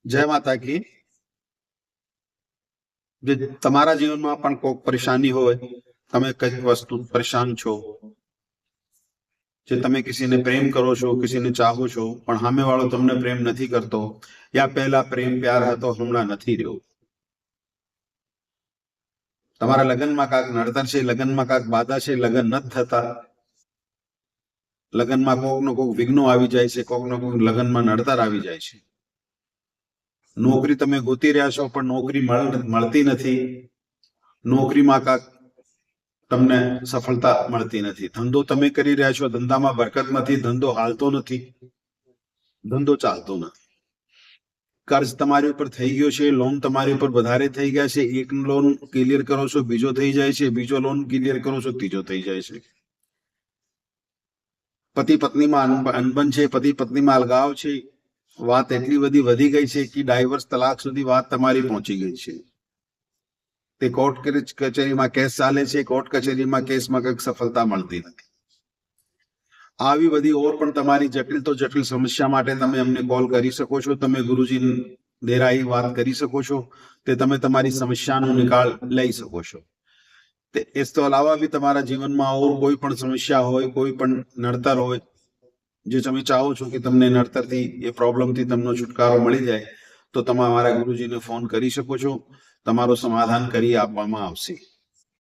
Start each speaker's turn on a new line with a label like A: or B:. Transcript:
A: જય માતા કી। જે તમારા જીવનમાં પણ કોઈક પરેશાની હોય, તમે કઈક વસ્તુ પરેશાન છો, જે તમે કિસીને પ્રેમ કરો છો, કિસીને ચાહો છો, પણ સામે વાળો તમને પ્રેમ નથી કરતો, યા પહેલા પ્રેમ પ્યાર હતો હમણાં નથી રહ્યો, તમારા લગ્નમાં કાંક નડતર છે, લગ્નમાં કાંક બાધા છે, લગ્ન નથી થતા, લગ્નમાં કોઈક નો કોઈક વિઘ્નો આવી જાય છે, કોઈક નો કોઈક લગ્નમાં નડતર આવી જાય છે, નોકરી તમે ગોતી રહ્યા છો પણ નોકરી મળતી નથી, નોકરીમાં કાંક તમને સફળતા મળતી નથી, ધંધો તમે કરી રહ્યા છો, ધંધામાં બરકત નથી, ધંધો હાલતો નથી, ધંધો ચાલતો નથી, કર્જ તમારી ઉપર થઈ ગયો છે, લોન તમારી ઉપર વધારે થઈ ગયા છે, એક લોન ક્લિયર કરો છો બીજો થઈ જાય છે, બીજો લોન ક્લિયર કરો છો ત્રીજો થઈ જાય છે, પતિ પત્નીમાં અનબન છે, પતિ પત્નીમાં અલગાવ છે, વાત એટલી બધી વધી ગઈ છે કે ડાયવર્સ તલાક સુધી વાત તમારી પહોંચી ગઈ છે, તે કોર્ટ કચેરીમાં કેસ ચાલે છે, કોર્ટ કચેરીમાં કેસમાં કંઈક સફળતા મળતી નથી, આવી બધી ઓર પણ તમારી જટિલ તો જટિલ સમસ્યા માટે તમે અમને કોલ કરી શકો છો, તમે ગુરુજી દેરાઈ વાત કરી શકો છો, તે તમે તમારી સમસ્યાનો નિકાલ લઈ શકો છો। તે इस तो अलावा भी તમારા જીવનમાં ઓર કોઈ પણ સમસ્યા હોય, કોઈ પણ નડતર હોય, જે તમે ચાહો છો કે તમને નડતરથી એ પ્રોબ્લેમથી તમને છુટકારો મળી જાય, તો તમે અમારા ગુરુજીને ફોન કરી શકો છો, તમારું સમાધાન કરી આપવામાં આવશે।